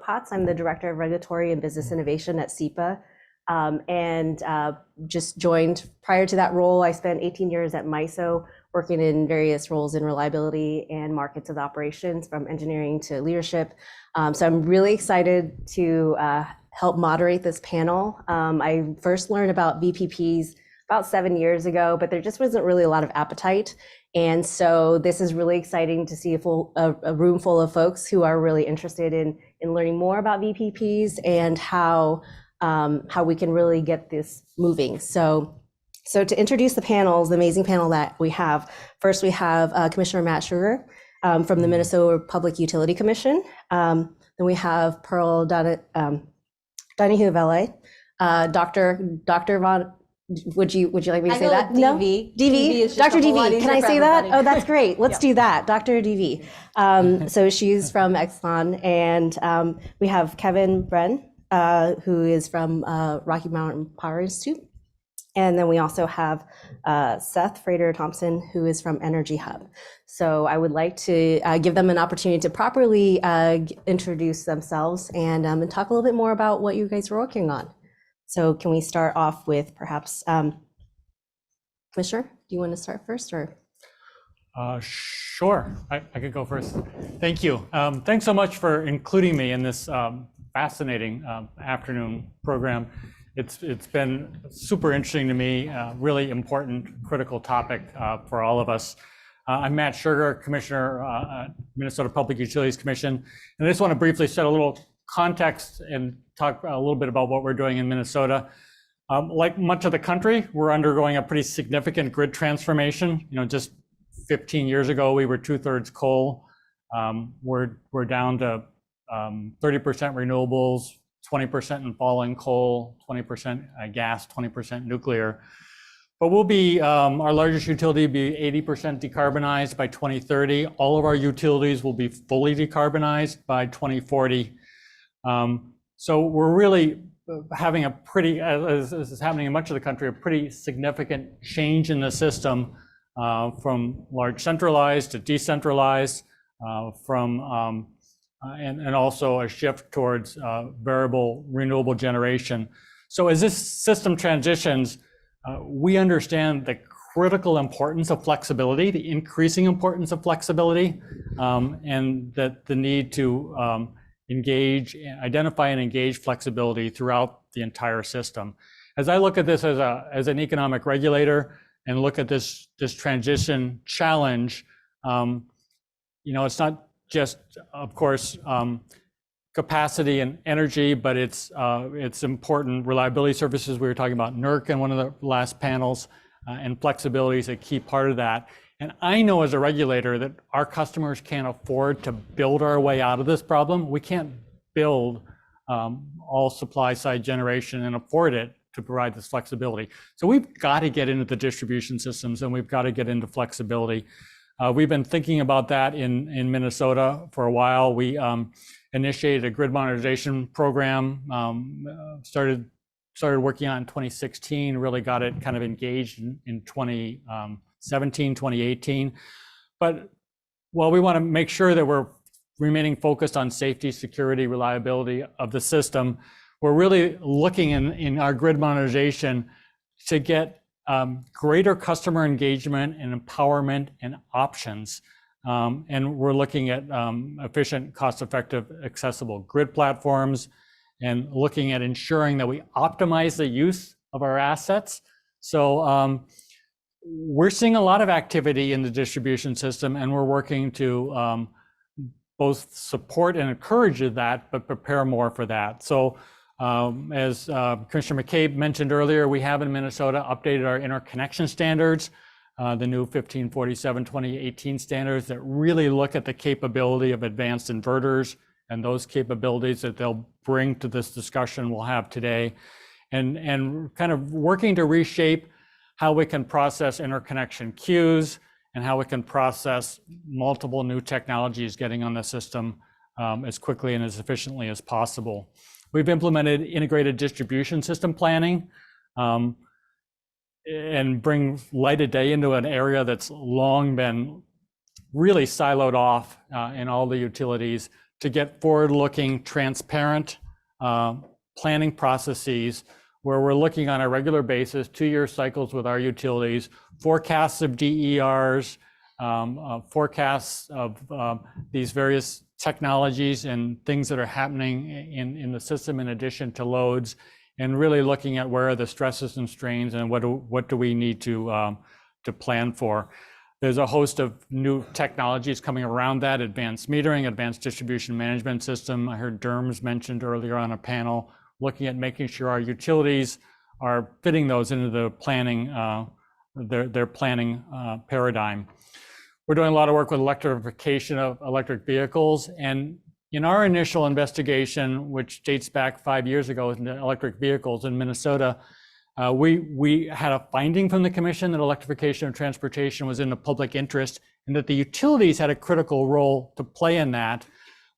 Potts. I'm the Director of Regulatory and Business Innovation at SEPA, and just joined. Prior to that role, I spent 18 years at MISO, working in various roles in reliability and markets of operations, from engineering to leadership. So I'm really excited to help moderate this panel. I first learned about VPPs about 7 years ago, but there just wasn't really a lot of appetite. And so this is really exciting to see a room full of folks who are really interested in learning more about VPPs and how we can really get this moving. So to introduce the panels, the amazing panel that we have, first we have Commissioner Matt Sugar from the Minnesota Public Utility Commission. Then we have Pearl Donahue-Vele, Dr. Von. Would you like me to say that? No, DV. Dr. DV. Can I say that? Oh, that's great. Let's do that. Dr. DV. So she's from Exxon, and we have Kevin Bren, who is from Rocky Mountain Power Institute, and then we also have Seth Frater-Thompson, who is from Energy Hub. So I would like to give them an opportunity to properly introduce themselves and talk a little bit more about what you guys are working on. So can we start off with perhaps, Commissioner, do you want to start first, or? Sure, I could go first. Thank you. Thanks so much for including me in this fascinating afternoon program. It's been super interesting to me, really important, critical topic for all of us. I'm Matt Sugar, Commissioner, Minnesota Public Utilities Commission, and I just want to briefly set a little context and talk a little bit about what we're doing in Minnesota. Like much of the country, we're undergoing a pretty significant grid transformation. You know, just 15 years ago, we were 2/3 coal. We're down to 30% renewables, 20% in falling coal, 20% gas, 20% nuclear. But we'll be, our largest utility will be 80% decarbonized by 2030. All of our utilities will be fully decarbonized by 2040. So we're really having a pretty, as is happening in much of the country, a pretty significant change in the system, from large centralized to decentralized, and also a shift towards variable renewable generation. So as this system transitions, we understand the critical importance of flexibility, the increasing importance of flexibility, and that the need to identify and engage flexibility throughout the entire system. As I look at this as an economic regulator and look at this transition challenge, you know, it's not just, of course, capacity and energy, but it's important reliability services. We were talking about NERC in one of the last panels, and flexibility is a key part of that. And I know as a regulator that our customers can't afford to build our way out of this problem. We can't build all supply side generation and afford it to provide this flexibility. So we've got to get into the distribution systems, and we've got to get into flexibility. We've been thinking about that in Minnesota for a while. We initiated a grid modernization program, started working on it in 2016, really got it kind of engaged in 2017, 2018. But while we want to make sure that we're remaining focused on safety, security, reliability of the system, we're really looking in our grid modernization to get greater customer engagement and empowerment and options. And we're looking at efficient, cost-effective, accessible grid platforms, and looking at ensuring that we optimize the use of our assets. So we're seeing a lot of activity in the distribution system, and we're working to both support and encourage that, but prepare more for that. So as Commissioner McCabe mentioned earlier, we have in Minnesota updated our interconnection standards, the new 1547/2018 standards that really look at the capability of advanced inverters and those capabilities that they'll bring to this discussion we'll have today, and kind of working to reshape how we can process interconnection queues and how we can process multiple new technologies getting on the system as quickly and as efficiently as possible. We've implemented integrated distribution system planning and bring light of day into an area that's long been really siloed off in all the utilities to get forward-looking, transparent planning processes where we're looking on a regular basis, 2-year cycles with our utilities, forecasts of DERs, forecasts of these various technologies and things that are happening in the system in addition to loads, and really looking at where are the stresses and strains and what do we need to plan for. There's a host of new technologies coming around that, advanced metering, advanced distribution management system. I heard DERMS mentioned earlier on a panel, looking at making sure our utilities are fitting those into the planning, their planning paradigm. We're doing a lot of work with electrification of electric vehicles, and in our initial investigation, which dates back 5 years ago into electric vehicles in Minnesota, we had a finding from the commission that electrification of transportation was in the public interest and that the utilities had a critical role to play in that.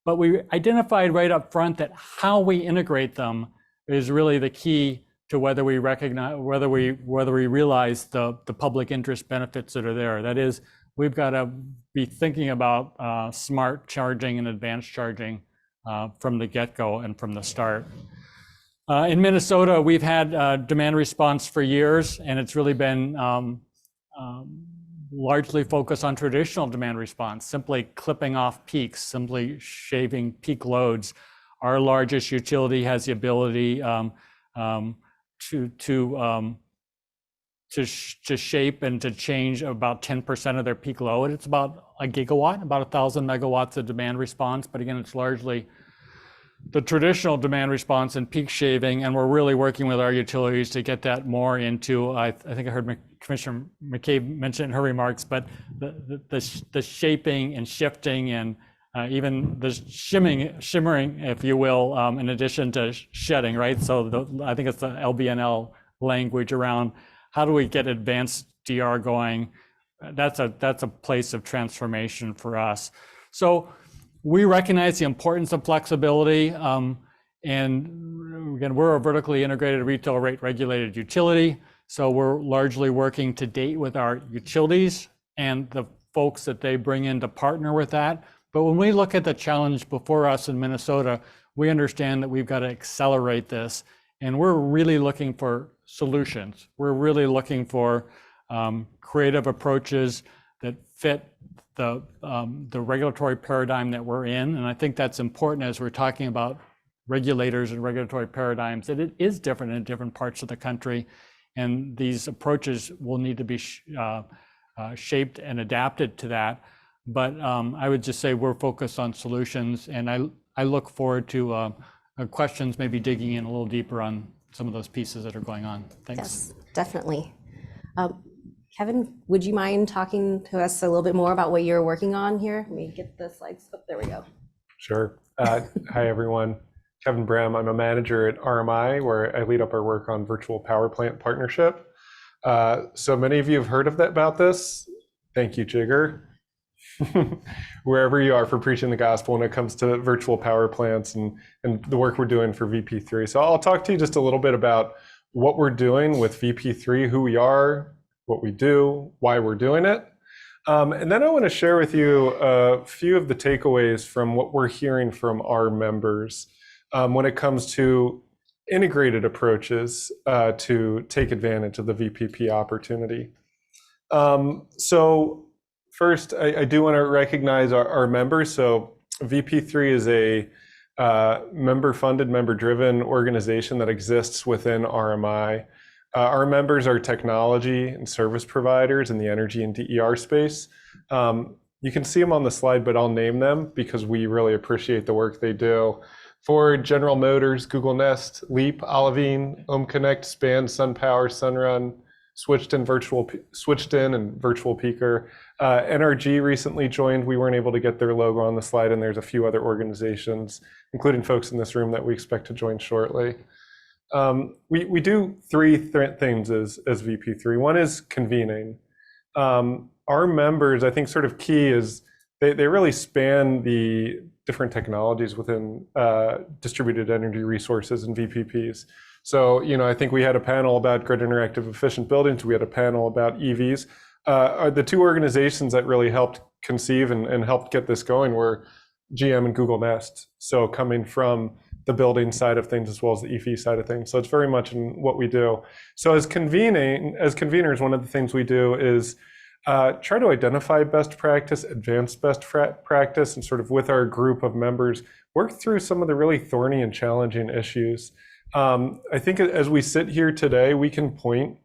But we identified right up front that how we integrate them is really the key to whether we recognize, whether we realize the public interest benefits that are there. That is, we've got to be thinking about smart charging and advanced charging from the get-go and from the start. In Minnesota, we've had demand response for years, and it's really been largely focused on traditional demand response, simply clipping off peaks, simply shaving peak loads. Our largest utility has the ability to shape and to change about 10% of their peak load. It's about a gigawatt, about 1,000 megawatts of demand response. But again, it's largely the traditional demand response and peak shaving, and we're really working with our utilities to get that more into, I think I heard Commissioner McCabe mention in her remarks, but the shaping and shifting and even the shimmering, if you will, in addition to shedding, right? So I think it's the LBNL language around how do we get advanced DR going. That's a place of transformation for us. So we recognize the importance of flexibility, and again, we're a vertically integrated retail rate regulated utility. So we're largely working to date with our utilities and the folks that they bring in to partner with that. But when we look at the challenge before us in Minnesota, we understand that we've got to accelerate this, and we're really looking for solutions. We're really looking for creative approaches that fit the regulatory paradigm that we're in. And I think that's important as we're talking about regulators and regulatory paradigms, that it is different in different parts of the country. And these approaches will need to be shaped and adapted to that. But I would just say we're focused on solutions, and I look forward to questions, maybe digging in a little deeper on some of those pieces that are going on. Thanks. Yes, definitely. Kevin, would you mind talking to us a little bit more about what you're working on here? Let me get the slides. Oh, there we go. Sure. Hi, everyone. Kevin Brehm. I'm a manager at RMI, where I lead up our work on virtual power plant partnership. So many of you have heard about this. Thank you, Jigger. Wherever you are for preaching the gospel when it comes to virtual power plants and the work we're doing for VP3. So I'll talk to you just a little bit about what we're doing with VP3, who we are, what we do, why we're doing it. And then I want to share with you a few of the takeaways from what we're hearing from our members when it comes to integrated approaches to take advantage of the VPP opportunity. So first, I do want to recognize our members. So VP3 is a member-funded, member-driven organization that exists within RMI. Our members are technology and service providers in the energy and DER space. You can see them on the slide, but I'll name them because we really appreciate the work they do. For General Motors, Google Nest, Leap, Olivine, OhmConnect, Span, SunPower, Sunrun, Switched in and Virtual Peaker. NRG recently joined. We weren't able to get their logo on the slide, and there's a few other organizations, including folks in this room, that we expect to join shortly. We do three things as VP3. One is convening. Our members, I think sort of key is they really span the different technologies within distributed energy resources and VPPs. So, I think we had a panel about grid interactive efficient buildings. We had a panel about EVs. The two organizations that really helped conceive and helped get this going were GM and Google Nest. So coming from the building side of things as well as the EV side of things. So it's very much in what we do. So as conveners, one of the things we do is try to identify best practice, advance best practice, and sort of with our group of members, work through some of the really thorny and challenging issues. I think as we sit here today, we can point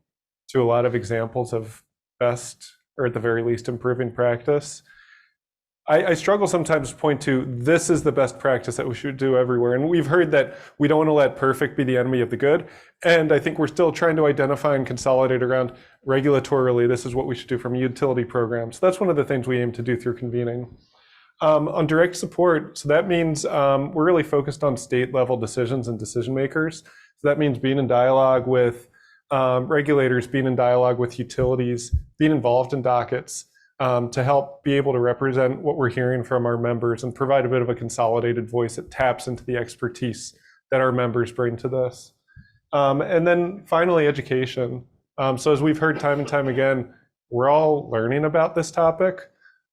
to a lot of examples of best, or at the very least, improving practice. I struggle sometimes to point to, this is the best practice that we should do everywhere. And we've heard that we don't want to let perfect be the enemy of the good. And I think we're still trying to identify and consolidate around regulatorily, this is what we should do from a utility program. So that's one of the things we aim to do through convening. On direct support, so that means we're really focused on state level decisions and decision makers. So that means being in dialogue with regulators, being in dialogue with utilities, being involved in dockets, to help be able to represent what we're hearing from our members and provide a bit of a consolidated voice that taps into the expertise that our members bring to this. And then finally, education. So as we've heard time and time again, we're all learning about this topic.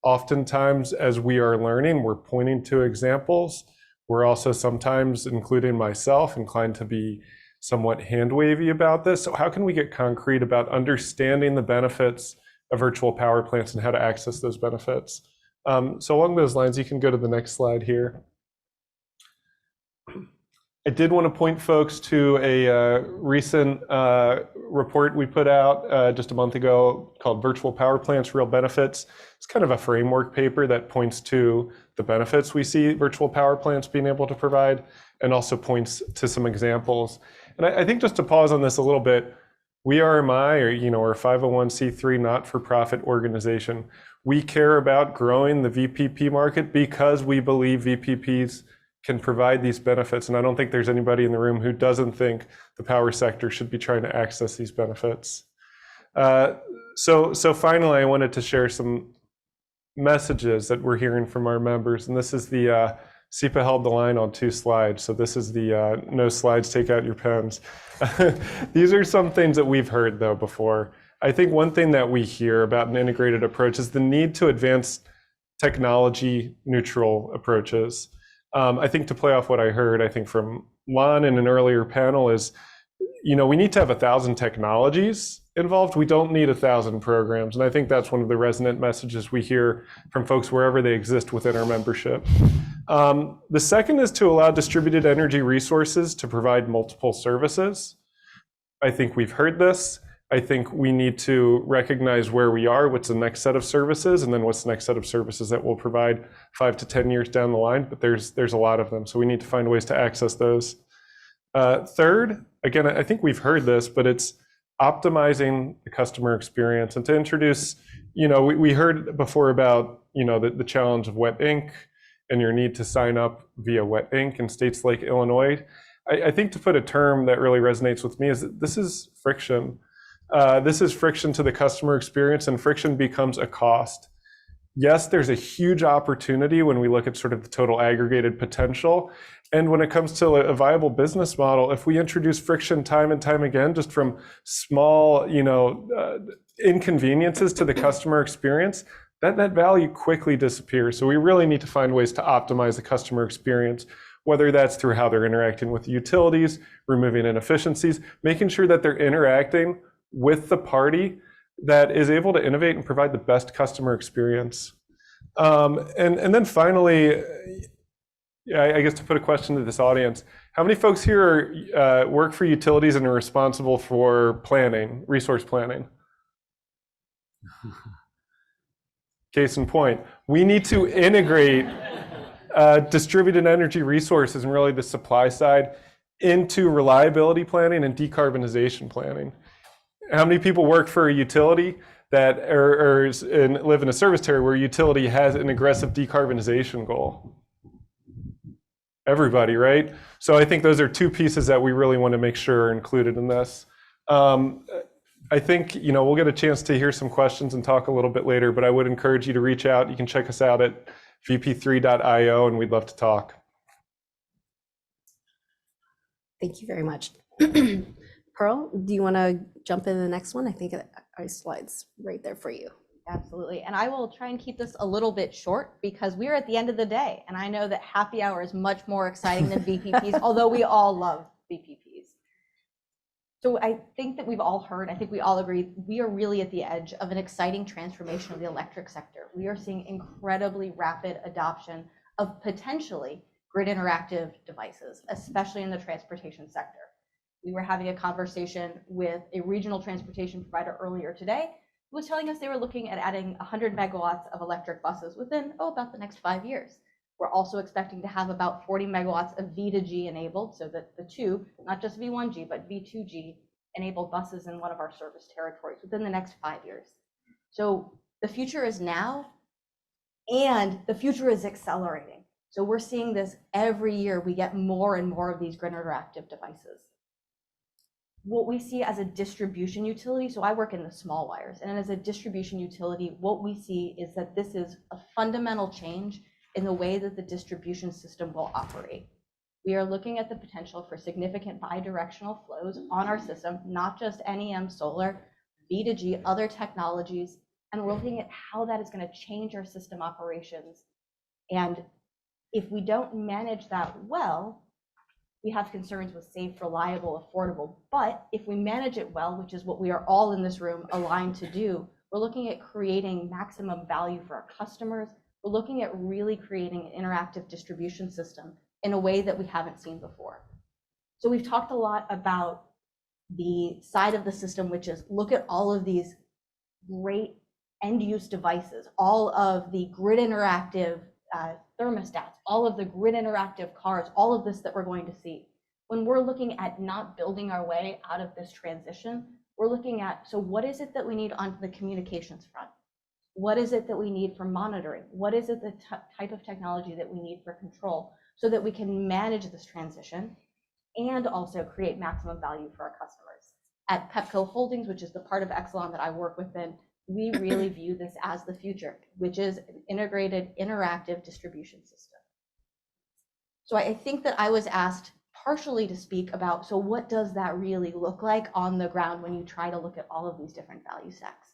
Oftentimes, as we are learning, we're pointing to examples. We're also sometimes, including myself, inclined to be somewhat hand-wavy about this. So how can we get concrete about understanding the benefits of virtual power plants and how to access those benefits? So along those lines, you can go to the next slide here. I did want to point folks to a recent report we put out just a month ago called Virtual Power Plants, Real Benefits. It's kind of a framework paper that points to the benefits we see virtual power plants being able to provide, and also points to some examples. And I think just to pause on this a little bit, we RMI, or a 501c3 not-for-profit organization. We care about growing the VPP market because we believe VPPs can provide these benefits. And I don't think there's anybody in the room who doesn't think the power sector should be trying to access these benefits. So finally, I wanted to share some messages that we're hearing from our members. And this is the SEPA held the line on 2 slides. So this is the no slides, take out your pens. These are some things that we've heard though before. I think one thing that we hear about an integrated approach is the need to advance technology neutral approaches. I think to play off what I heard, I think from Lon in an earlier panel is, we need to have 1,000 technologies involved. We don't need 1,000 programs. And I think that's one of the resonant messages we hear from folks wherever they exist within our membership. The second is to allow distributed energy resources to provide multiple services. I think we've heard this. I think we need to recognize where we are, what's the next set of services, and then what's the next set of services that will provide 5 to 10 years down the line. But there's a lot of them, so we need to find ways to access those. Third, again, I think we've heard this, but it's optimizing the customer experience. And to introduce, we heard before about, the challenge of wet ink and your need to sign up via wet ink in states like Illinois. I think to put a term that really resonates with me is that this is friction. This is friction to the customer experience, and friction becomes a cost. Yes, there's a huge opportunity when we look at sort of the total aggregated potential. And when it comes to a viable business model, if we introduce friction time and time again, just from small, inconveniences to the customer experience, that value quickly disappears. So we really need to find ways to optimize the customer experience, whether that's through how they're interacting with the utilities, removing inefficiencies, making sure that they're interacting with the party that is able to innovate and provide the best customer experience. And then finally, I guess to put a question to this audience, how many folks here work for utilities and are responsible for planning, resource planning? Case in point, we need to integrate distributed energy resources and really the supply side into reliability planning and decarbonization planning. How many people work for a utility that live in a service territory where a utility has an aggressive decarbonization goal? Everybody, right? So I think those are 2 pieces that we really want to make sure are included in this. I think, we'll get a chance to hear some questions and talk a little bit later, but I would encourage you to reach out. You can check us out at vp3.io, and we'd love to talk. Thank you very much. Pearl, do you want to jump in the next one? I think our slide's right there for you. Absolutely. And I will try and keep this a little bit short because we're at the end of the day. And I know that happy hour is much more exciting than VPPs, although we all love VPPs. So I think that we've all heard, I think we all agree, we are really at the edge of an exciting transformation of the electric sector. We are seeing incredibly rapid adoption of potentially grid interactive devices, especially in the transportation sector. We were having a conversation with a regional transportation provider earlier today who was telling us they were looking at adding 100 megawatts of electric buses within, about the next 5 years. We're also expecting to have about 40 megawatts of V2G enabled, so that the two, not just V1G, but V2G enabled buses in one of our service territories within the next 5 years. So the future is now, and the future is accelerating. So we're seeing this every year. We get more and more of these grid interactive devices. What we see as a distribution utility, so I work in the small wires, and as a distribution utility, what we see is that this is a fundamental change in the way that the distribution system will operate. We are looking at the potential for significant bidirectional flows on our system, not just NEM solar, V2G, other technologies, and we're looking at how that is going to change our system operations. And if we don't manage that well, we have concerns with safe, reliable, affordable. But if we manage it well, which is what we are all in this room aligned to do, we're looking at creating maximum value for our customers. We're looking at really creating an interactive distribution system in a way that we haven't seen before. So we've talked a lot about the side of the system, which is look at all of these great end-use devices, all of the grid interactive thermostats, all of the grid interactive cars, all of this that we're going to see. When we're looking at not building our way out of this transition, we're looking at, so what is it that we need on the communications front? What is it that we need for monitoring? What is it the type of technology that we need for control so that we can manage this transition and also create maximum value for our customers? At Pepco Holdings, which is the part of Exelon that I work within, we really view this as the future, which is an integrated, interactive distribution system. So I think that I was asked partially to speak about, so what does that really look like on the ground when you try to look at all of these different value stacks?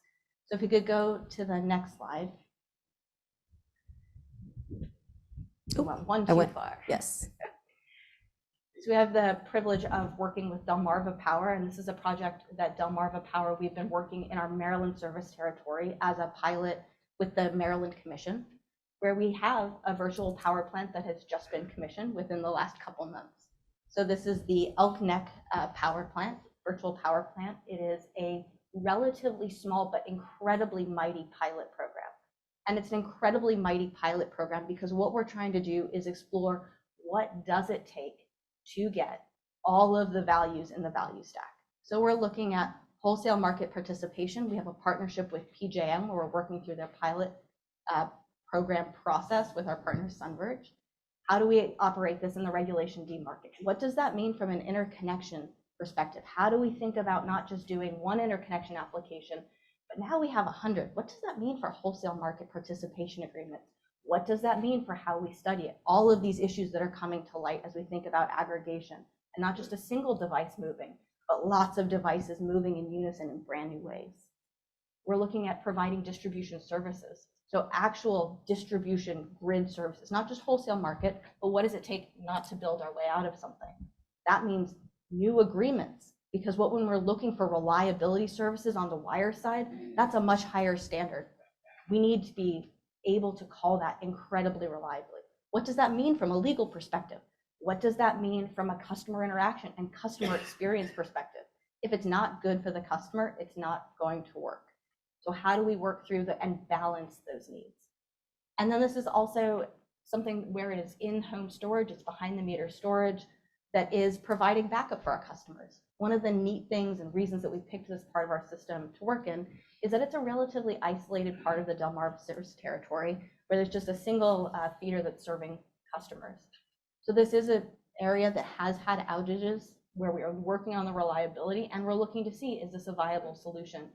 So if we could go to the next slide. One too far. Yes. So we have the privilege of working with Delmarva Power, and this is a project that Delmarva Power, we've been working in our Maryland service territory as a pilot with the Maryland Commission, where we have a virtual power plant that has just been commissioned within the last couple months. So this is the Elk Neck power plant, virtual power plant. It is a relatively small but incredibly mighty pilot program. And it's an incredibly mighty pilot program because what we're trying to do is explore what does it take to get all of the values in the value stack. So we're looking at wholesale market participation. We have a partnership with PJM where we're working through their pilot program process with our partner SunVerge. How do we operate this in the Regulation D market? What does that mean from an interconnection perspective? How do we think about not just doing one interconnection application, but now we have 100? What does that mean for wholesale market participation agreements? What does that mean for how we study it? All of these issues that are coming to light as we think about aggregation, and not just a single device moving, but lots of devices moving in unison in brand new ways. We're looking at providing distribution services. So actual distribution grid services, not just wholesale market, but what does it take not to build our way out of something? That means new agreements, because when we're looking for reliability services on the wire side, that's a much higher standard. We need to be able to call that incredibly reliably. What does that mean from a legal perspective? What does that mean from a customer interaction and customer experience perspective? If it's not good for the customer, it's not going to work. So how do we work through and balance those needs? And then this is also something where it is in-home storage, it's behind the meter storage that is providing backup for our customers. One of the neat things and reasons that we picked this part of our system to work in is that it's a relatively isolated part of the Delmarva service territory where there's just a single feeder that's serving customers. So this is an area that has had outages where we are working on the reliability, and we're looking to see, is this a viable solution?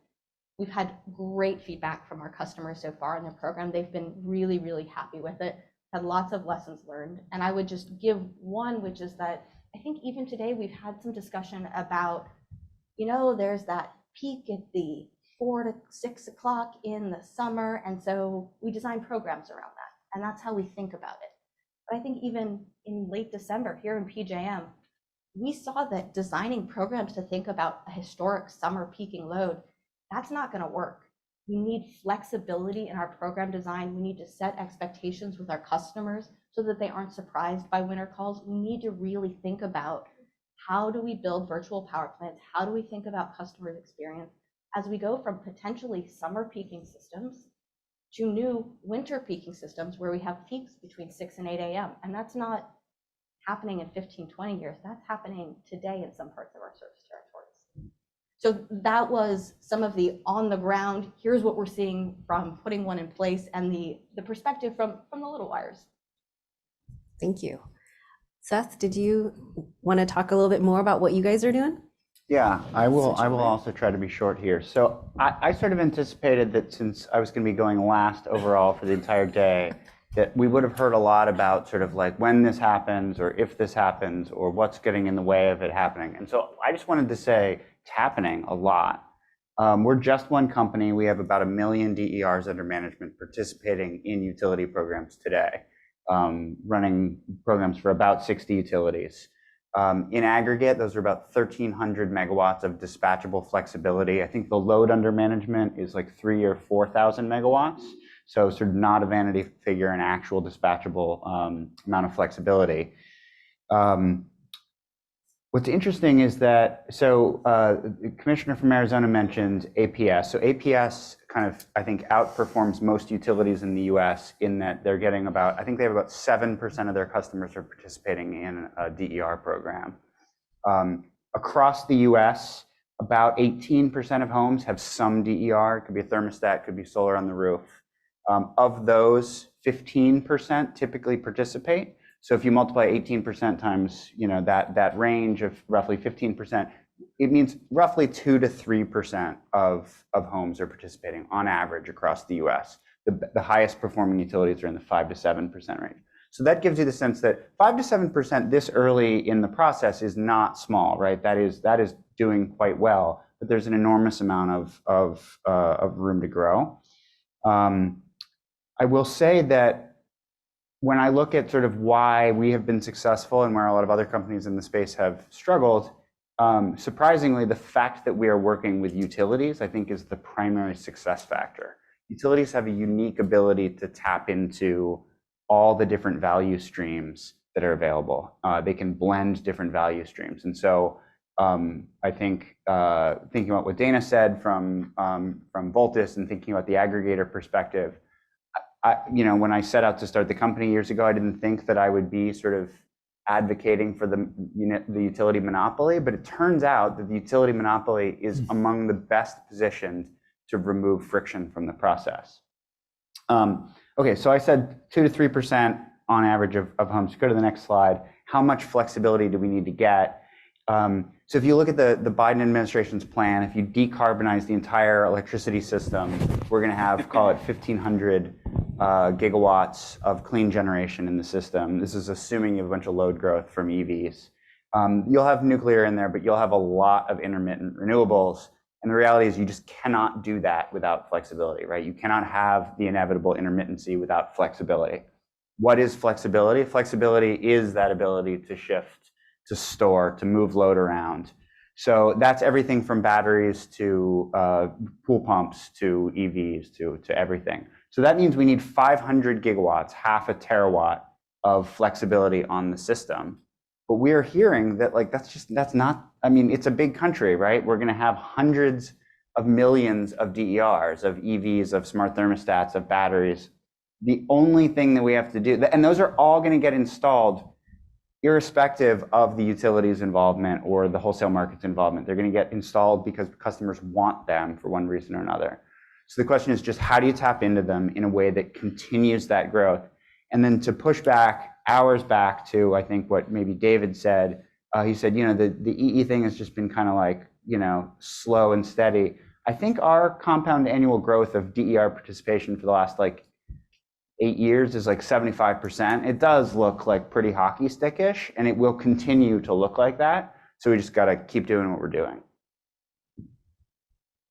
We've had great feedback from our customers so far in the program. They've been really, really happy with it, had lots of lessons learned. And I would just give one, which is that I think even today we've had some discussion about, there's that peak at the 4 to 6 o'clock in the summer. And so we design programs around that. And that's how we think about it. But I think even in late December here in PJM, we saw that designing programs to think about a historic summer peaking load, that's not going to work. We need flexibility in our program design. We need to set expectations with our customers so that they aren't surprised by winter calls. We need to really think about how do we build virtual power plants? How do we think about customer experience as we go from potentially summer peaking systems to new winter peaking systems where we have peaks between 6 and 8 a.m. And that's not happening in 15, 20 years. That's happening today in some parts of our service territories. So that was some of the on the ground, here's what we're seeing from putting one in place, and the perspective from the little wires. Thank you. Seth, did you want to talk a little bit more about what you guys are doing? Yeah, I will also try to be short here. So I sort of anticipated that since I was going to be going last overall for the entire day, that we would have heard a lot about sort of like when this happens or if this happens or what's getting in the way of it happening. And so I just wanted to say it's happening a lot. We're just one company. We have about 1 million DERs under management participating in utility programs today, running programs for about 60 utilities. In aggregate, those are about 1,300 megawatts of dispatchable flexibility. I think the load under management is like 3,000 or 4,000 megawatts. So sort of not a vanity figure, an actual dispatchable amount of flexibility. What's interesting is that, the commissioner from Arizona mentioned APS. So APS kind of, I think, outperforms most utilities in the US in that they're getting about, I think they have about 7% of their customers are participating in a DER program. Across the US, about 18% of homes have some DER. It could be a thermostat, it could be solar on the roof. Of those, 15% typically participate. So if you multiply 18% times, that range of roughly 15%, it means roughly 2 to 3% of homes are participating on average across the US. The highest performing utilities are in the 5 to 7% range. So that gives you the sense that 5 to 7% this early in the process is not small, right? That is doing quite well, but there's an enormous amount of room to grow. I will say that when I look at sort of why we have been successful and where a lot of other companies in the space have struggled, surprisingly, the fact that we are working with utilities, I think, is the primary success factor. Utilities have a unique ability to tap into all the different value streams that are available. They can blend different value streams. And so I think thinking about what Dana said from Voltus and thinking about the aggregator perspective, when I set out to start the company years ago, I didn't think that I would be sort of advocating for the utility monopoly, but it turns out that the utility monopoly is among the best positioned to remove friction from the process. Okay, so I said 2 to 3% on average of homes. Go to the next slide. How much flexibility do we need to get? So if you look at the Biden administration's plan, if you decarbonize the entire electricity system, we're going to have, call it 1,500 gigawatts of clean generation in the system. This is assuming you have a bunch of load growth from EVs. You'll have nuclear in there, but you'll have a lot of intermittent renewables. And the reality is you just cannot do that without flexibility, right? You cannot have the inevitable intermittency without flexibility. What is flexibility? Flexibility is that ability to shift, to store, to move load around. So that's everything from batteries to pool pumps to EVs to everything. So that means we need 500 gigawatts, half a terawatt of flexibility on the system. But we are hearing that that's not, I mean, it's a big country, right? We're going to have hundreds of millions of DERs, of EVs, of smart thermostats, of batteries. The only thing that we have to do, and those are all going to get installed irrespective of the utilities involvement or the wholesale market's involvement. They're going to get installed because customers want them for one reason or another. So the question is just how do you tap into them in a way that continues that growth? And then to push back, hours back to, I think, what maybe David said, he said, the EE thing has just been kind of like, slow and steady. I think our compound annual growth of DER participation for the last 8 years is 75%. It does look like pretty hockey stickish, and it will continue to look like that. So we just got to keep doing what we're doing.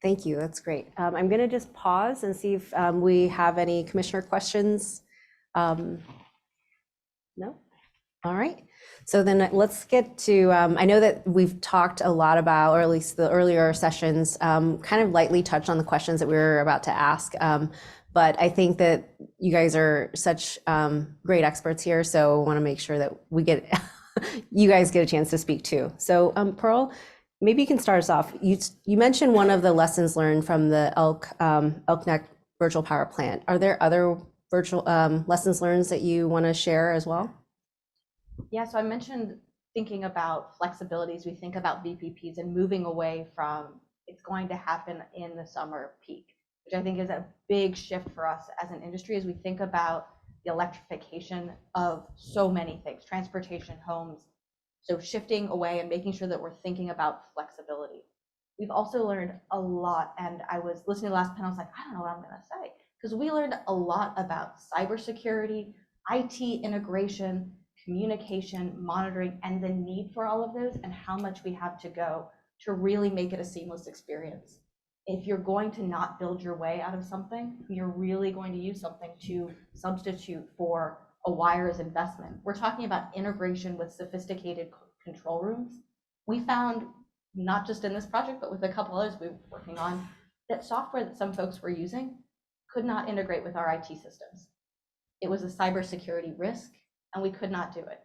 Thank you. That's great. I'm going to just pause and see if we have any commissioner questions. No? All right. So then let's get to, I know that we've talked a lot about, or at least the earlier sessions, kind of lightly touched on the questions that we were about to ask. But I think that you guys are such great experts here, so I want to make sure that we get, you guys get a chance to speak too. So Pearl, maybe you can start us off. You mentioned one of the lessons learned from the Elk Neck virtual power plant. Are there other virtual lessons learned that you want to share as well? Yeah, so I mentioned thinking about flexibilities. We think about VPPs and moving away from it's going to happen in the summer peak, which I think is a big shift for us as an industry as we think about the electrification of so many things, transportation, homes. So shifting away and making sure that we're thinking about flexibility. We've also learned a lot, and I was listening to the last panel, I was like, I don't know what I'm going to say, because we learned a lot about cybersecurity, IT integration, communication, monitoring, and the need for all of those, and how much we have to go to really make it a seamless experience. If you're going to not build your way out of something, you're really going to use something to substitute for a wires investment. We're talking about integration with sophisticated control rooms. We found, not just in this project, but with a couple others we were working on, that software that some folks were using could not integrate with our IT systems. It was a cybersecurity risk, and we could not do it.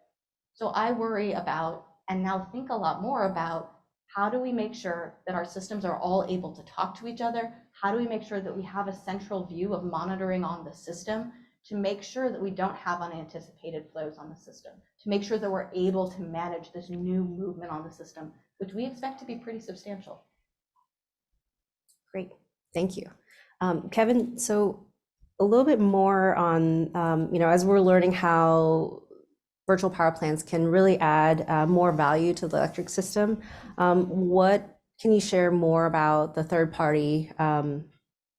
So I worry about, and now think a lot more about, how do we make sure that our systems are all able to talk to each other? How do we make sure that we have a central view of monitoring on the system to make sure that we don't have unanticipated flows on the system, to make sure that we're able to manage this new movement on the system, which we expect to be pretty substantial. Great, thank you. Kevin, so a little bit more on, as we're learning how virtual power plants can really add more value to the electric system, what can you share more about the third-party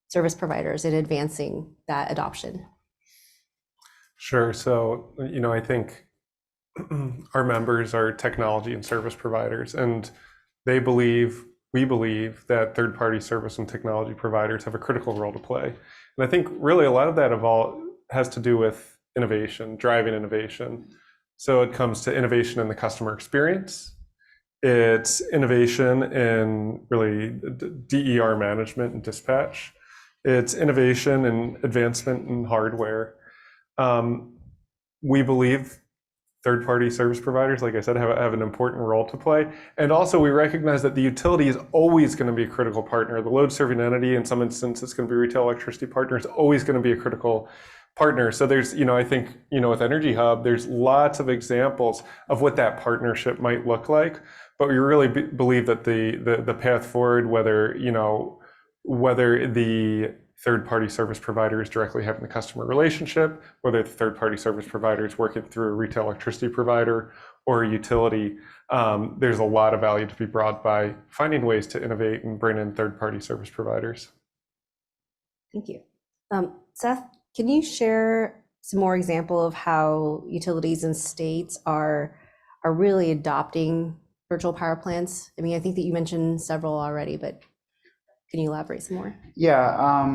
service providers in advancing that adoption? Sure. So, I think our members are technology and service providers, and we believe that third-party service and technology providers have a critical role to play. And I think really a lot of that has to do with innovation, driving innovation. So it comes to innovation in the customer experience. It's innovation in really DER management and dispatch. It's innovation and advancement in hardware. We believe third-party service providers, like I said, have an important role to play. And also we recognize that the utility is always going to be a critical partner. The load-serving entity, in some instances, it's going to be retail electricity partner, is always going to be a critical partner. So there's, I think, with Energy Hub, there's lots of examples of what that partnership might look like. But we really believe that the path forward, whether the third-party service provider is directly having the customer relationship, whether the third-party service provider is working through a retail electricity provider or a utility, there's a lot of value to be brought by finding ways to innovate and bring in third-party service providers. Thank you. Seth, can you share some more example of how utilities and states are really adopting virtual power plants? I mean, I think that you mentioned several already, but can you elaborate some more? Yeah.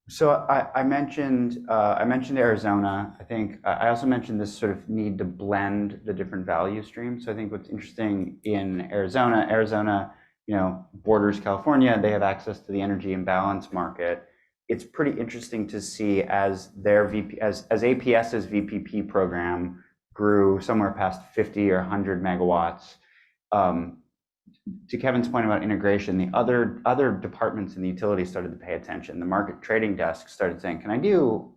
So I mentioned Arizona. I think I also mentioned this sort of need to blend the different value streams. So I think what's interesting in Arizona, borders California. They have access to the energy imbalance market. It's pretty interesting to see as their APS's VPP program grew somewhere past 50 or 100 megawatts. To Kevin's point about integration, the other departments in the utility started to pay attention. The market trading desk started saying, can I do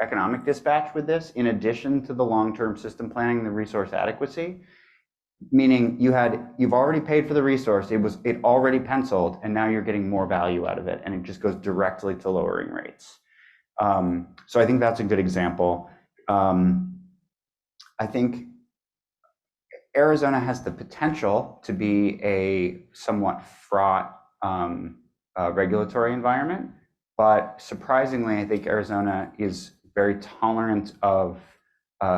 economic dispatch with this in addition to the long-term system planning, the resource adequacy? Meaning you've already paid for the resource, it already penciled, and now you're getting more value out of it, and it just goes directly to lowering rates. So I think that's a good example. I think Arizona has the potential to be a somewhat fraught regulatory environment, but surprisingly, I think Arizona is very tolerant of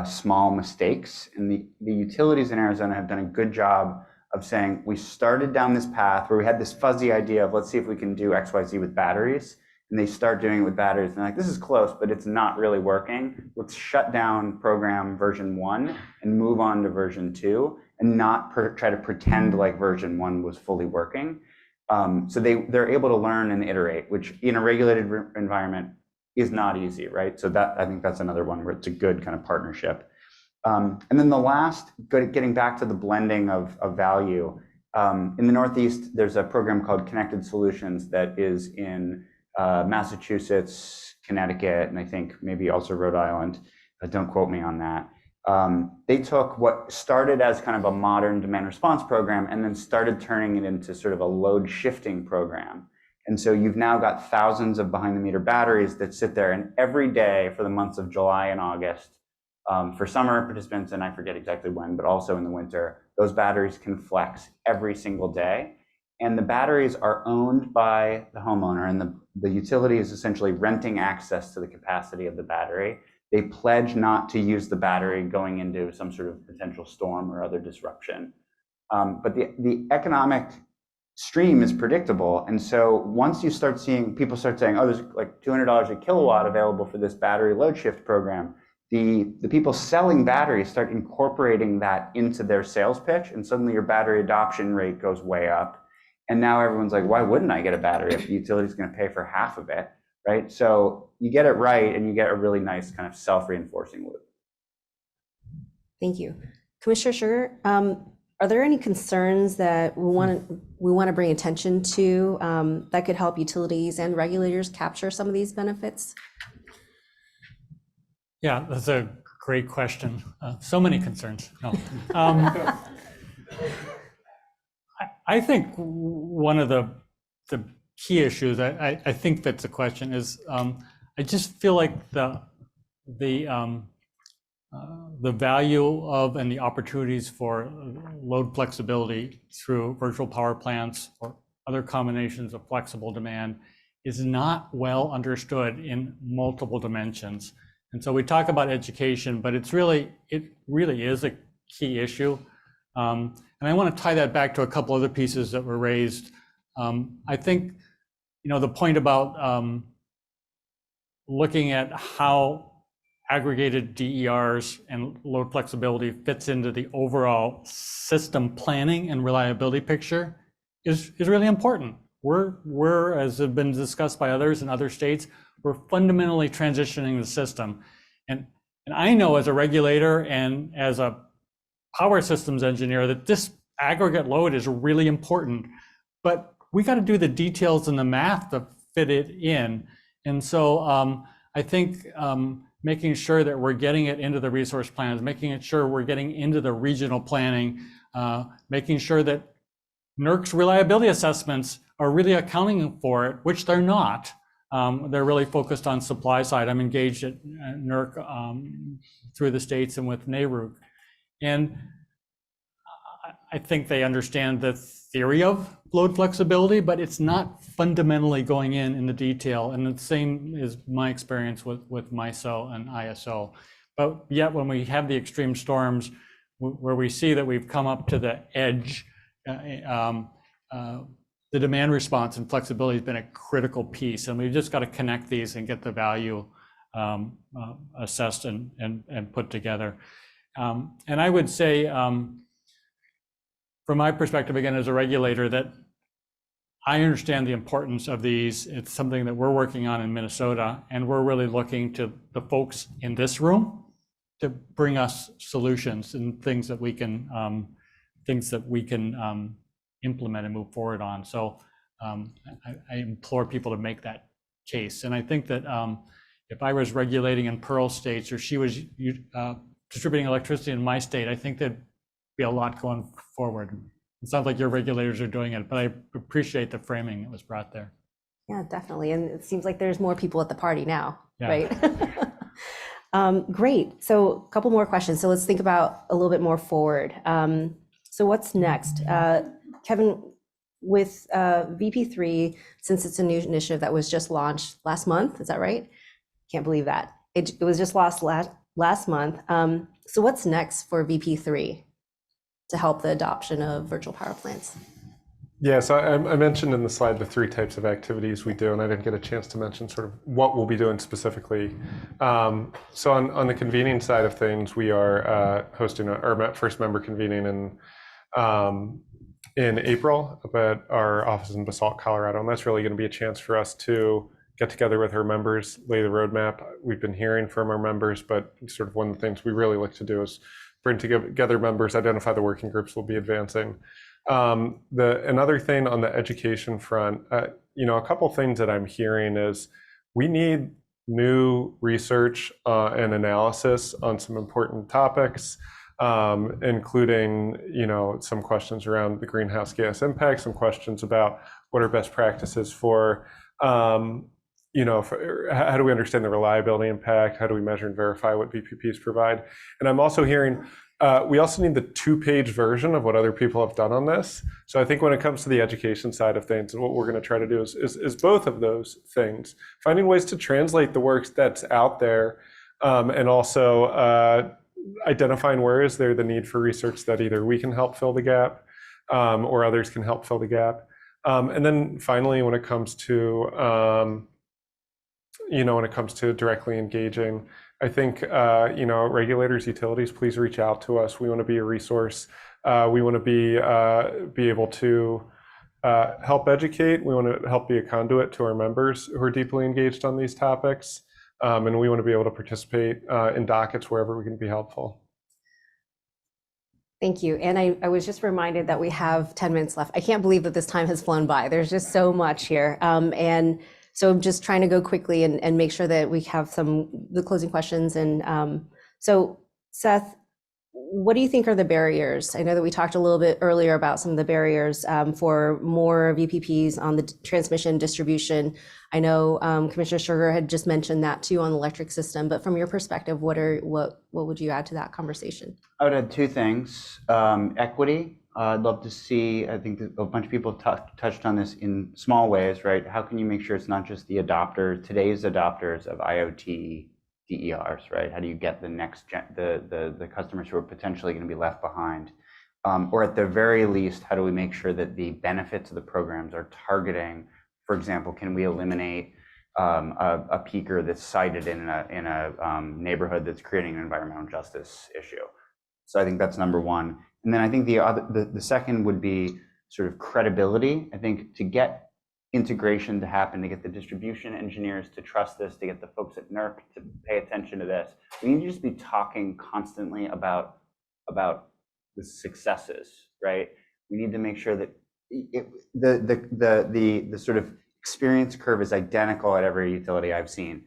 small mistakes, and the utilities in Arizona have done a good job of saying, we started down this path where we had this fuzzy idea of let's see if we can do XYZ with batteries. And they start doing it with batteries. And they're like, this is close, but it's not really working. Let's shut down program version 1 and move on to version 2 and not try to pretend like version 1 was fully working. So they're able to learn and iterate, which in a regulated environment is not easy, right? So that, I think that's another one where it's a good kind of partnership. And then the last, getting back to the blending of value, in the Northeast, there's a program called Connected Solutions that is in Massachusetts, Connecticut, and I think maybe also Rhode Island. Don't quote me on that. They took what started as kind of a modern demand response program and then started turning it into sort of a load shifting program. And so you've now got thousands of behind the meter batteries that sit there, and every day for the months of July and August, for summer participants, and I forget exactly when, but also in the winter, those batteries can flex every single day. And the batteries are owned by the homeowner, and the utility is essentially renting access to the capacity of the battery. They pledge not to use the battery going into some sort of potential storm or other disruption. But the economic stream is predictable. And so once you start seeing people start saying, oh, there's like $200 a kilowatt available for this battery load shift program, the people selling batteries start incorporating that into their sales pitch, and suddenly your battery adoption rate goes way up. And now everyone's like, why wouldn't I get a battery if the utility is going to pay for half of it, right? So you get it right, and you get a really nice kind of self-reinforcing loop. Thank you. Commissioner Sugar, are there any concerns that we want to bring attention to that could help utilities and regulators capture some of these benefits? Yeah, that's a great question. So many concerns. No. I think one of the key issues, I think that's the question, is I just feel like the value of and the opportunities for load flexibility through virtual power plants or other combinations of flexible demand is not well understood in multiple dimensions. And so we talk about education, but it really is a key issue. And I want to tie that back to a couple other pieces that were raised. I think, the point about looking at how aggregated DERs and load flexibility fits into the overall system planning and reliability picture is really important. We're, as have been discussed by others in other states, we're fundamentally transitioning the system. And I know as a regulator and as a power systems engineer that this aggregate load is really important, but we got to do the details and the math to fit it in. And so I think making sure that we're getting it into the resource plans, making sure we're getting into the regional planning, making sure that NERC's reliability assessments are really accounting for it, which they're not. They're really focused on supply side. I'm engaged at NERC through the states and with NARUC. And I think they understand the theory of load flexibility, but it's not fundamentally going in the detail. And the same is my experience with MISO and ISO. But yet when we have the extreme storms where we see that we've come up to the edge, the demand response and flexibility has been a critical piece. And we've just got to connect these and get the value assessed and put together. And I would say, from my perspective, again, as a regulator, that I understand the importance of these. It's something that we're working on in Minnesota, and we're really looking to the folks in this room to bring us solutions and things that we can implement and move forward on. So I implore people to make that case. And I think that if I was regulating in Pearl states, or she was distributing electricity in my state, I think there'd be a lot going forward. It sounds like your regulators are doing it, but I appreciate the framing that was brought there. Yeah, definitely. And it seems like there's more people at the party now, Yeah. right? Great. So a couple more questions. So let's think about a little bit more forward. So what's next? Kevin, with VP3, since it's a new initiative that was just launched last month, is that right? Can't believe that. It was just launched last month. So what's next for VP3? to help the adoption of virtual power plants. Yeah, so I mentioned in the slide the 3 types of activities we do, and I didn't get a chance to mention sort of what we'll be doing specifically. So on the convening side of things, we are hosting our first member convening in April up at our office in Basalt, Colorado, and that's really going to be a chance for us to get together with our members, lay the roadmap. We've been hearing from our members, but sort of one of the things we really like to do is bring together members, identify the working groups we'll be advancing. Another thing on the education front, a couple things that I'm hearing is we need new research and analysis on some important topics, including, some questions around the greenhouse gas impact, some questions about what are best practices for, how do we understand the reliability impact? How do we measure and verify what VPPs provide? And I'm also hearing we also need the 2-page version of what other people have done on this. So I think when it comes to the education side of things, what we're going to try to do is both of those things, finding ways to translate the work that's out there, and also identifying where is there the need for research that either we can help fill the gap, or others can help fill the gap. And then finally, when it comes to directly engaging, I think, regulators, utilities, please reach out to us. We want to be a resource. We want to be able to help educate. We want to help be a conduit to our members who are deeply engaged on these topics. And we want to be able to participate in dockets wherever we can be helpful. Thank you. And I was just reminded that we have 10 minutes left. I can't believe that this time has flown by. There's just so much here. And so I'm just trying to go quickly and make sure that we have the closing questions. And so Seth, what do you think are the barriers? I know that we talked a little bit earlier about some of the barriers for more VPPs on the transmission distribution. I know Commissioner Sugar had just mentioned that too on the electric system, but from your perspective, what would you add to that conversation? I would add 2 things. Equity. I'd love to see, I think a bunch of people touched on this in small ways, right? How can you make sure it's not just the today's adopters of IoT DERs, right? How do you get the next the customers who are potentially going to be left behind? Or at the very least, how do we make sure that the benefits of the programs are targeting, for example, can we eliminate a peaker that's sited in a neighborhood that's creating an environmental justice issue? So I think that's number one. And then I think the second would be sort of credibility. I think to get integration to happen, to get the distribution engineers to trust this, to get the folks at NERC to pay attention to this, we need to just be talking constantly about the successes, right? We need to make sure that the sort of experience curve is identical at every utility I've seen.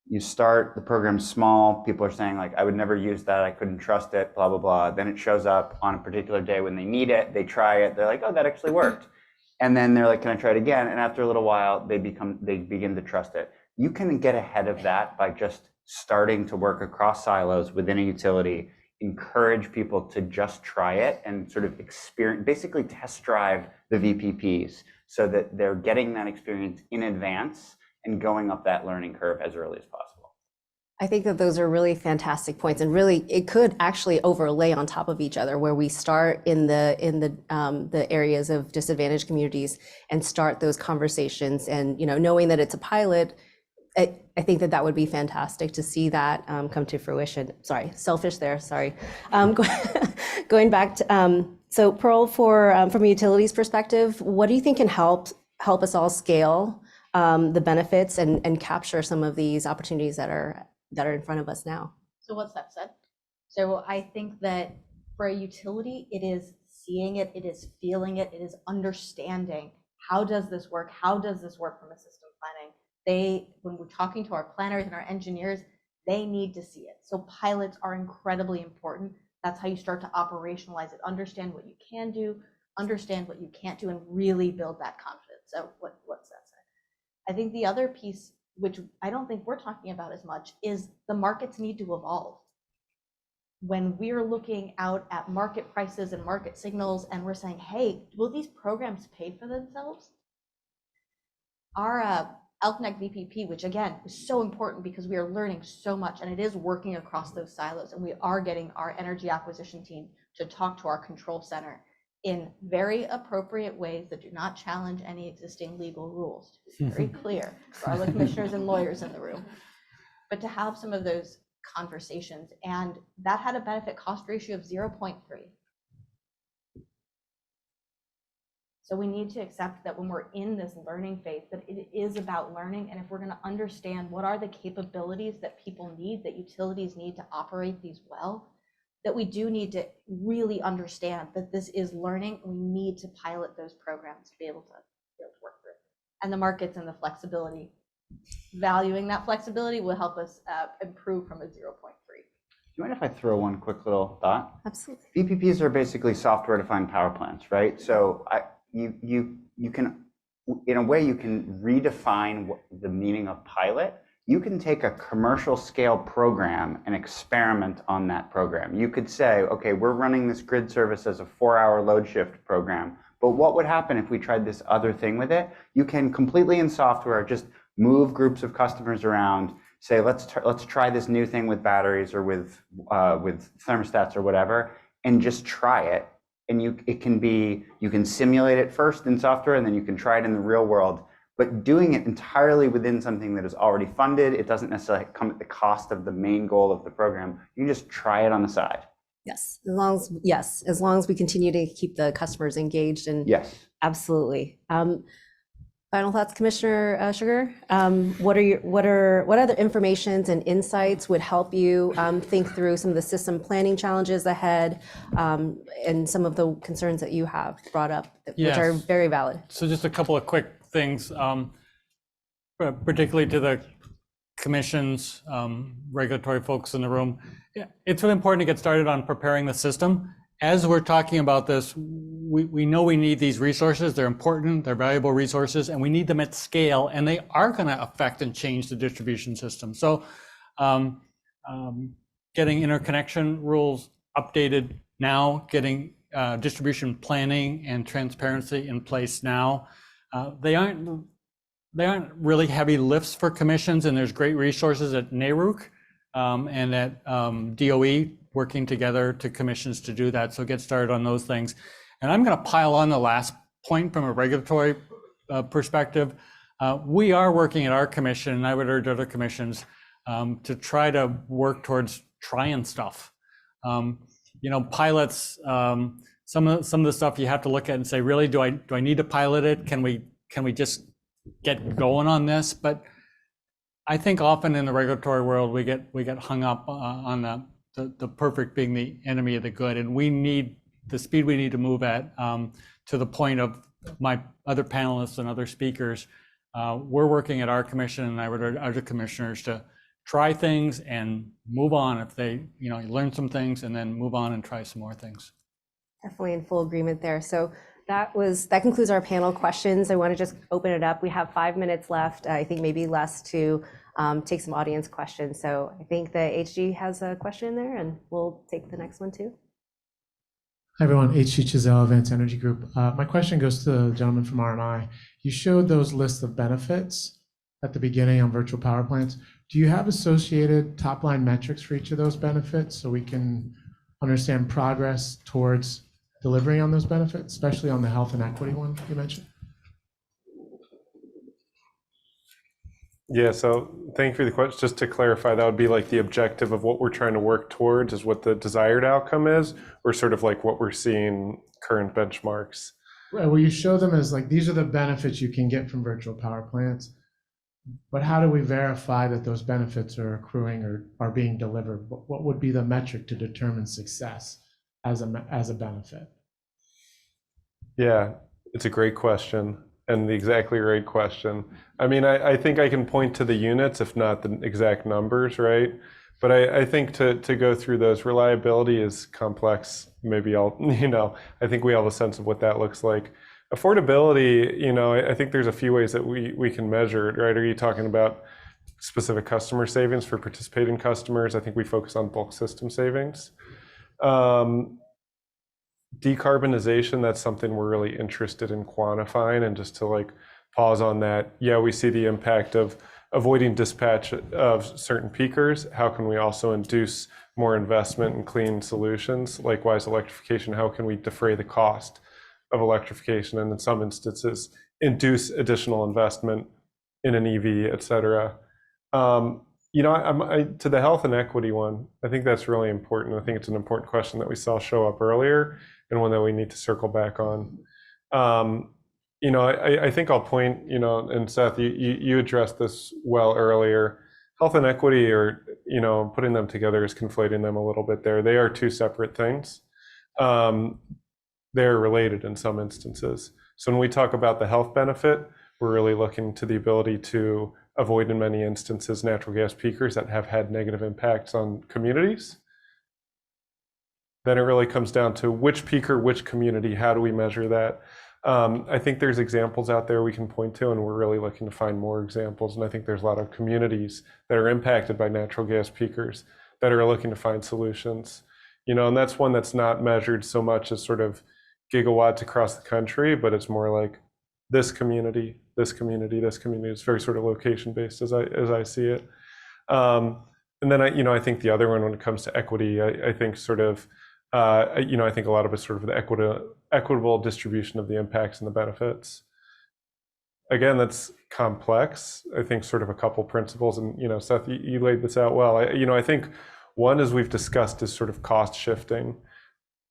You start the program small, people are saying like, I would never use that, I couldn't trust it, blah, blah, blah. Then it shows up on a particular day when they need it, they try it, they're like, oh, that actually worked. And then they're like, can I try it again? And after a little while, they begin to trust it. You can get ahead of that by just starting to work across silos within a utility, encourage people to just try it and sort of basically test drive the VPPs so that they're getting that experience in advance and going up that learning curve as early as possible. I think that those are really fantastic points, and really it could actually overlay on top of each other, where we start in the areas of disadvantaged communities and start those conversations. And knowing that it's a pilot, I think that would be fantastic to see that come to fruition. Sorry, selfish there. Sorry. Going back to so Pearl, from a utilities perspective, what do you think can help us all scale the benefits and capture some of these opportunities that are in front of us now? So what's that said? So I think that for a utility, it is seeing it, it is feeling it, it is understanding how does this work? How does this work from a system planning? When we're talking to our planners and our engineers, they need to see it. So pilots are incredibly important. That's how you start to operationalize it, understand what you can do, understand what you can't do, and really build that confidence. So what's that say? I think the other piece, which I don't think we're talking about as much, is the markets need to evolve. When we're looking out at market prices and market signals and we're saying, hey, will these programs pay for themselves? Our ELCNEC VPP, which again is so important because we are learning so much and it is working across those silos, and we are getting our energy acquisition team to talk to our control center in very appropriate ways that do not challenge any existing legal rules. To be very clear for all the commissioners and lawyers in the room, but to have some of those conversations, and that had a benefit cost ratio of 0.3. So we need to accept that when we're in this learning phase, that it is about learning. And if we're going to understand what are the capabilities that people need, that utilities need to operate these well, that we do need to really understand that this is learning. We need to pilot those programs to be able to work through it. And the markets and the flexibility, valuing that flexibility will help us improve from a 0.3. Do you mind if I throw one quick little thought? Absolutely. VPPs are basically software-defined power plants, right? So you can, in a way, you can redefine the meaning of pilot. You can take a commercial scale program and experiment on that program. You could say, okay, we're running this grid service as a 4-hour load shift program, but what would happen if we tried this other thing with it? You can completely in software just move groups of customers around, say, let's try this new thing with batteries or with thermostats or whatever, and just try it. And you can simulate it first in software, and then you can try it in the real world. But doing it entirely within something that is already funded, it doesn't necessarily come at the cost of the main goal of the program. You can just try it on the side. Yes, as long as we continue to keep the customers engaged, and yes, absolutely. Final thoughts, Commissioner Sugar? What other informations and insights would help you think through some of the system planning challenges ahead, and some of the concerns that you have brought up, which are very valid? So just a couple of quick things, particularly to the commission's regulatory folks in the room. It's really important to get started on preparing the system. As we're talking about this, we know we need these resources. They're important, they're valuable resources, and we need them at scale, and they are going to affect and change the distribution system. So getting interconnection rules updated now, getting distribution planning and transparency in place now. They aren't really heavy lifts for commissions, and there's great resources at NARUC and at DOE working together to commissions to do that. So get started on those things. And I'm going to pile on the last point from a regulatory perspective. We are working at our commission, and I would urge other commissions to try to work towards trying stuff. Pilots. Some of the stuff you have to look at and say, really, do I need to pilot it? Can we just get going on this? But I think often in the regulatory world we get hung up on the perfect being the enemy of the good, and we need the speed we need to move at. To the point of my other panelists and other speakers, we're working at our commission, and I would urge other commissioners to try things and move on if they learn some things, and then move on and try some more things. Definitely in full agreement there. So that concludes our panel questions. I want to just open it up. We have 5 minutes left, I think maybe less, to take some audience questions. So I think the HG has a question there, and we'll take the next one too. Hi everyone, HG Chisel, Advanced Energy Group. My question goes to the gentleman from RMI. You showed those lists of benefits at the beginning on virtual power plants. Do you have associated top-line metrics for each of those benefits so we can understand progress towards delivering on those benefits, especially on the health and equity one you mentioned? Yeah, so thank you for the question. Just to clarify, that would be like the objective of what we're trying to work towards is what the desired outcome is, or sort of like what we're seeing current benchmarks. Right, well, you show them as like, these are the benefits you can get from virtual power plants, but how do we verify that those benefits are accruing or are being delivered? What would be the metric to determine success as a benefit? Yeah, it's a great question, and the exactly right question. I mean, I think I can point to the units, if not the exact numbers, right? But I think to go through those, reliability is complex. Maybe I think we all have a sense of what that looks like. Affordability, I think there's a few ways that we can measure it, right? Are you talking about specific customer savings for participating customers? I think we focus on bulk system savings. Decarbonization, that's something we're really interested in quantifying. And just to like pause on that, yeah, we see the impact of avoiding dispatch of certain peakers, how can we also induce more investment in clean solutions? Likewise, electrification, how can we defray the cost of electrification, and in some instances, induce additional investment in an EV, et cetera. You know, to the health and equity one, I think that's really important. I think it's an important question that we saw show up earlier and one that we need to circle back on. You know, I think I'll point, you know, and Seth, you addressed this well earlier. Health and equity, or, you know, putting them together is conflating them a little bit there. They are two separate things. They're related in some instances. So when we talk about the health benefit, we're really looking to the ability to avoid, in many instances, natural gas peakers that have had negative impacts on communities. Then it really comes down to which peaker, which community, how do we measure that? I think there's examples out there we can point to, and we're really looking to find more examples. And I think there's a lot of communities that are impacted by natural gas peakers that are looking to find solutions. You know, and that's one that's not measured so much as sort of gigawatts across the country, but it's more like this community, this community, this community. It's very sort of location based as I see it. And then I think the other one, when it comes to equity, I think sort of, you know, I think a lot of it's sort of the equitable distribution of the impacts and the benefits. Again, that's complex. I think sort of a couple principles, and, you know, Seth, you laid this out well. I think one, as we've discussed, is sort of cost shifting.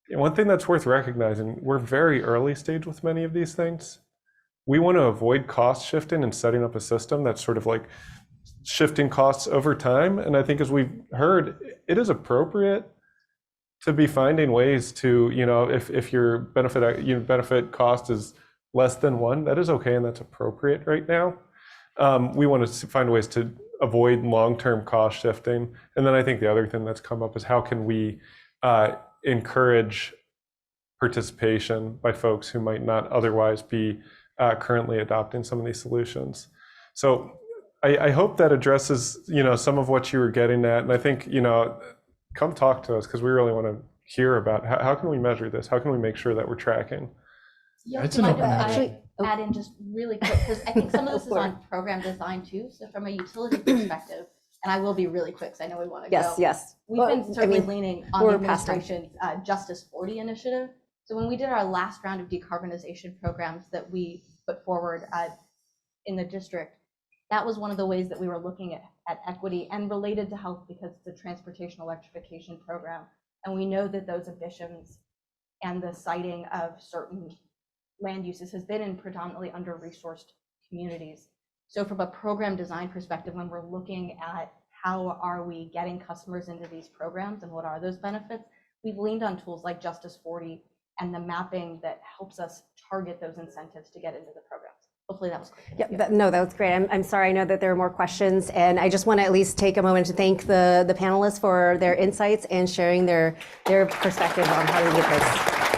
And one thing that's worth recognizing, we're very early stage with many of these things. We want to avoid cost shifting and setting up a system that's sort of like shifting costs over time. And I think, as we've heard, it is appropriate to be finding ways to, you know, if your benefit cost is less than one, that is okay, and that's appropriate right now. We want to find ways to avoid long-term cost shifting. And then I think the other thing that's come up is how can we encourage participation by folks who might not otherwise be currently adopting some of these solutions. So I hope that addresses, you know, some of what you were getting at. And I think, you know, come talk to us, because we really want to hear about how can we measure this? How can we make sure that we're tracking? Yeah, It's can an I open actually add in just really quick, because I think some of this is on program design too. So from a utility perspective, and I will be really quick because I know we want to go. Yes. We've Well, been certainly I mean, leaning on the we're past time. administration's Justice 40 initiative. So when we did our last round of decarbonization programs that we put forward in the district, that was one of the ways that we were looking at equity and related to health, because it's a transportation electrification program. And we know that those additions and the siting of certain land uses has been in predominantly under-resourced communities. So from a program design perspective, when we're looking at how are we getting customers into these programs and what are those benefits, we've leaned on tools like Justice 40 and the mapping that helps us target those incentives to get into the programs. Hopefully that was clear. Yeah, no, that was great. I'm sorry, I know that there are more questions, and I just want to at least take a moment to thank the panelists for their insights and sharing their perspective on how to get this